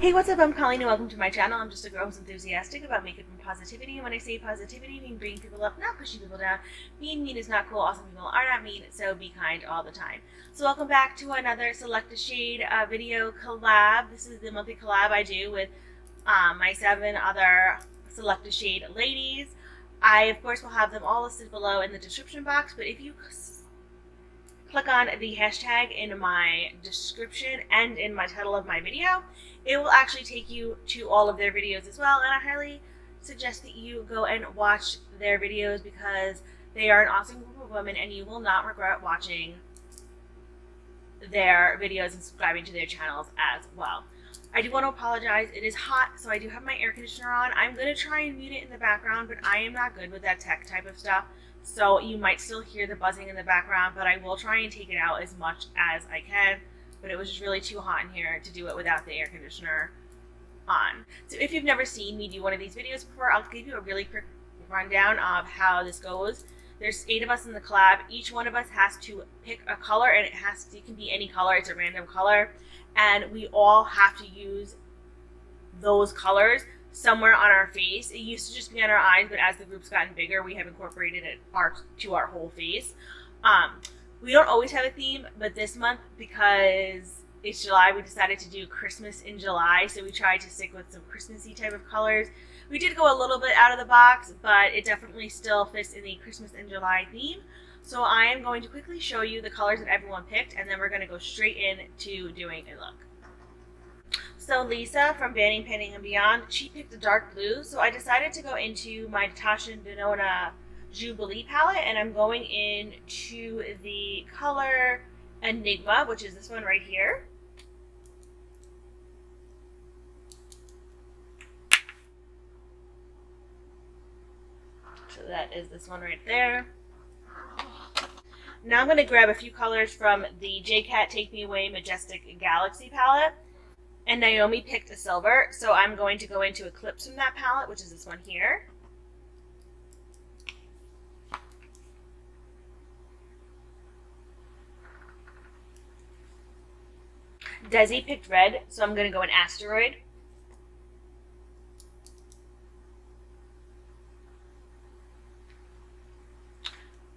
Hey, what's up? I'm Kylie and welcome to my channel. I'm just a girl who's enthusiastic about makeup and positivity. And when I say positivity, I mean bringing people up, not pushing people down. Being mean is not cool. Awesome people are not mean, so be kind all the time. So welcome back to another Select a Shade video collab. This is the monthly collab I do with my 7 other Select a Shade ladies. I, of course, will have them all listed below in the description box, but if you click on the hashtag in my description and in my title of my video, it will actually take you to all of their videos as well, and I highly suggest that you go and watch their videos because they are an awesome group of women and you will not regret watching their videos and subscribing to their channels as well. I do want to apologize. It is hot, so I do have my air conditioner on. I'm going to try and mute it in the background, but I am not good with that tech type of stuff. So you might still hear the buzzing in the background, but I will try and take it out as much as I can. But it was just really too hot in here to do it without the air conditioner on. So if you've never seen me do one of these videos before, I'll give you a really quick rundown of how this goes. There's 8 of us in the collab. Each one of us has to pick a color, and it can be any color. It's a random color. And we all have to use those colors somewhere on our face. It used to just be on our eyes, but as the group's gotten bigger, we have incorporated it to our whole face. We don't always have a theme, but this month, because it's July, we decided to do Christmas in July, so we tried to stick with some Christmassy type of colors. We did go a little bit out of the box, but it definitely still fits in the Christmas in July theme. So I am going to quickly show you the colors that everyone picked, and then we're going to go straight into doing a look. So Lisa from Banning, Panning & Beyond, she picked a dark blue, so I decided to go into my Natasha and Denona Jubilee palette, and I'm going into the color Enigma, which is this one right here. So that is this one right there. Now I'm going to grab a few colors from the JCAT Take Me Away Majestic Galaxy palette. And Naomi picked a silver, so I'm going to go into Eclipse from that palette, which is this one here. Desi picked red, so I'm going to go in Asteroid.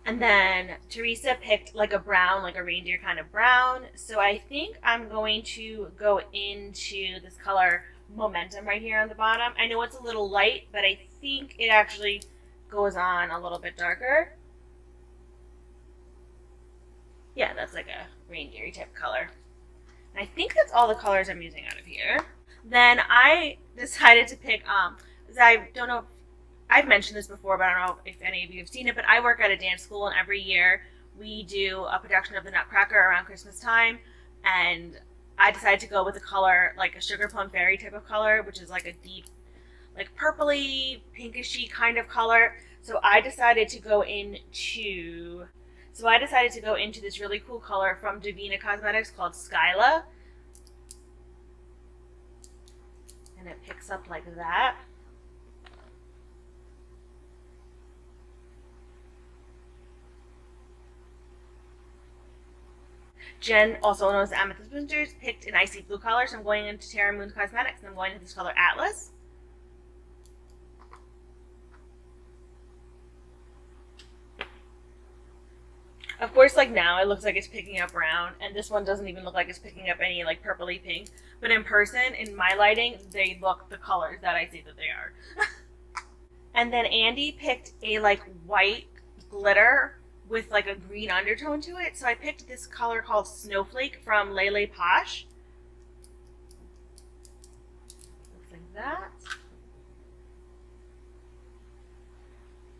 And then Teresa picked like a brown, like a reindeer kind of brown. So I think I'm going to go into this color Momentum right here on the bottom. I know it's a little light, but I think it actually goes on a little bit darker. Yeah, that's like a reindeer type color. And I think that's all the colors I'm using out of here. Then I decided to pick, I don't know if I've mentioned this before, but I don't know if any of you have seen it, but I work at a dance school, and every year we do a production of the Nutcracker around Christmas time, and I decided to go with a color like a Sugar Plum Fairy type of color, which is like a deep, like purpley, pinkishy kind of color. So I decided to go into this really cool color from Devinah Cosmetics called Skyla. And it picks up like that. Jen, also known as Amethyst Winters, picked an icy blue color, so I'm going into Terramoons Cosmetics, and I'm going into this color Atlas. Of course, like now, it looks like it's picking up brown, and this one doesn't even look like it's picking up any like purpley pink. But in person, in my lighting, they look the colors that I say that they are. And then Andy picked a like white glitter with like a green undertone to it. So I picked this color called Snowflake from Lele Posh. Looks like that.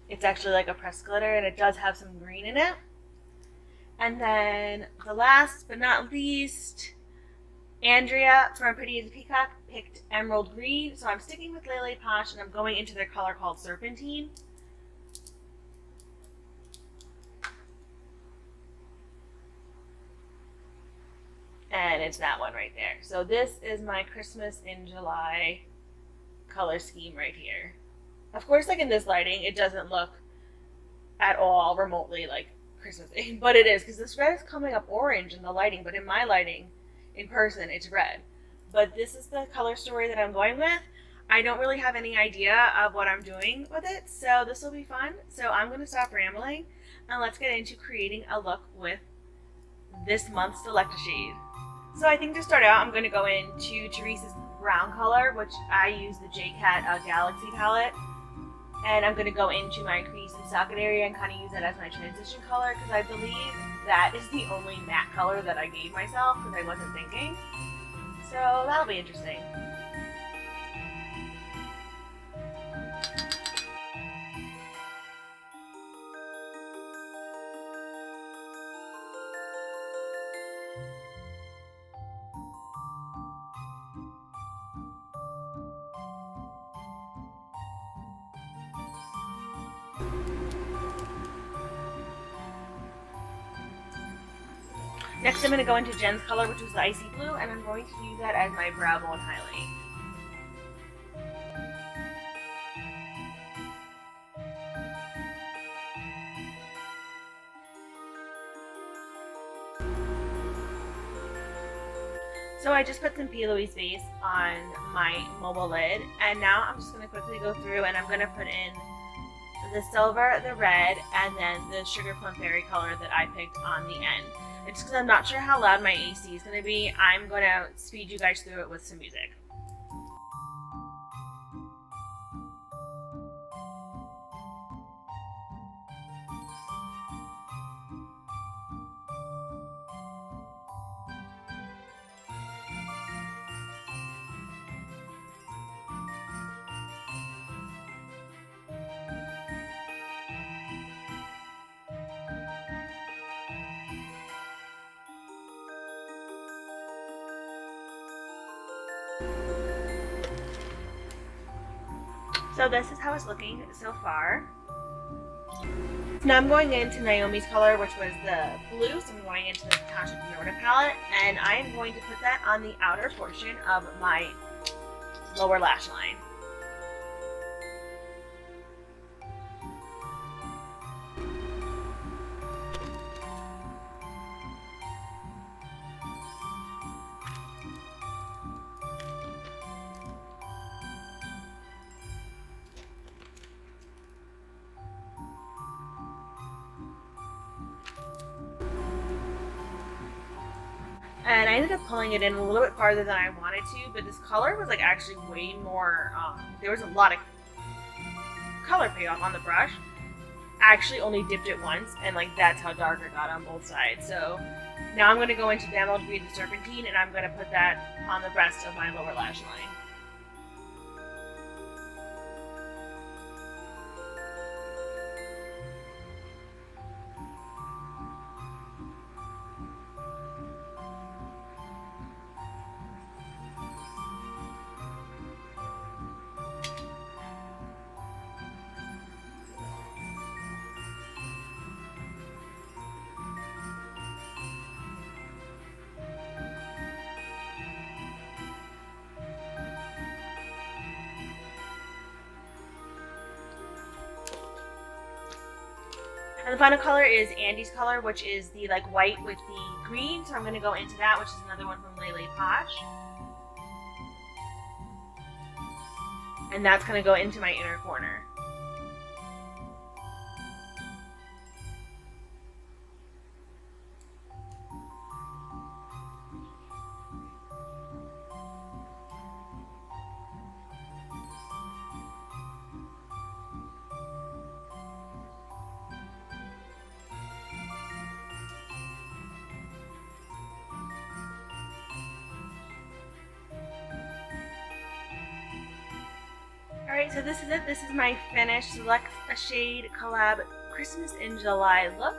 It's actually like a pressed glitter, and it does have some green in it. And then the last but not least, Andrea from Pretty as a Peacock picked Emerald Green. So I'm sticking with Lele Posh, and I'm going into their color called Serpentine. And it's that one right there. So this is my Christmas in July color scheme right here. Of course, like in this lighting, it doesn't look at all remotely like Christmas, but it is, because this red is coming up orange in the lighting, but in my lighting, in person, it's red. but this is the color story that I'm going with. I don't really have any idea of what I'm doing with it, so this will be fun. So I'm going to stop rambling and let's get into creating a look with this month's Selecta shade. So I think to start out, I'm going to go into Teresa's brown color, which I use the JCAT Galaxy palette. And I'm going to go into my crease and socket area and kind of use that as my transition color because I believe that is the only matte color that I gave myself because I wasn't thinking. So that'll be interesting. Next I'm going to go into Jen's color, which was the icy blue, and I'm going to use that as my brow bone highlight. So I just put some P. Louise base on my mobile lid, and now I'm just going to quickly go through and I'm going to put in the silver, the red, and then the sugar plum fairy color that I picked on the end. It's because I'm not sure how loud my AC is going to be. I'm going to speed you guys through it with some music. So this is how it's looking so far. Now I'm going into Naomi's color, which was the blue, so I'm going into the Natasha Denona palette, and I am going to put that on the outer portion of my lower lash line. And I ended up pulling it in a little bit farther than I wanted to, but this color was like actually way more, there was a lot of color payoff on the brush. I actually only dipped it once, and like that's how dark it got on both sides. So now I'm going to go into Emerald Green the Serpentine, and I'm going to put that on the rest of my lower lash line. And the final color is Andy's color, which is the like white with the green. So I'm going to go into that, which is another one from Lele Posh. And that's going to go into my inner corner. Alright, so this is it. This is my finished Select a Shade Collab Christmas in July look.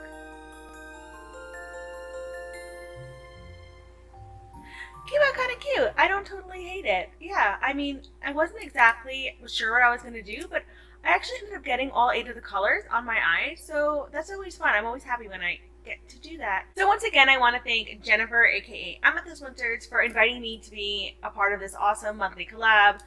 Came out kind of cute. I don't totally hate it. Yeah, I mean, I wasn't exactly sure what I was going to do, but I actually ended up getting all 8 of the colors on my eyes, so that's always fun. I'm always happy when I get to do that. So once again, I want to thank Jennifer, aka Amethyst Winters, for inviting me to be a part of this awesome monthly collab.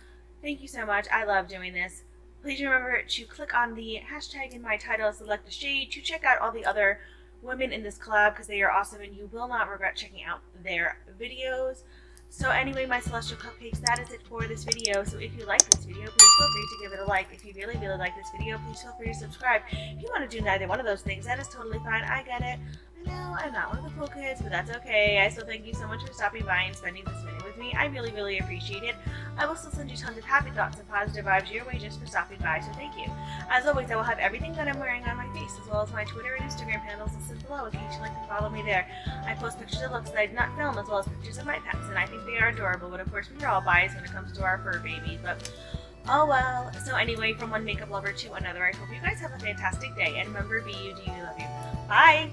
Thank you so much. I love doing this. Please remember to click on the hashtag in my title, Select a Shade, to check out all the other women in this collab because they are awesome and you will not regret checking out their videos. So anyway, my celestial cupcakes, that is it for this video. So if you like this video, please feel free to give it a like. If you really, really like this video, please feel free to subscribe. If you want to do neither one of those things, that is totally fine. I get it. I know I'm not one of the cool kids, but that's okay. I still thank you so much for stopping by and spending this minute with me. I really, really appreciate it. I will still send you tons of happy thoughts and positive vibes your way just for stopping by, so thank you. As always, I will have everything that I'm wearing on my face, as well as my Twitter and Instagram handles listed below in case you'd like to follow me there. I post pictures of looks that I did not film, as well as pictures of my pets, and I think they are adorable, but of course we are all biased when it comes to our fur babies, but oh well. So anyway, from one makeup lover to another, I hope you guys have a fantastic day, and remember, be you, do you, love you. Bye!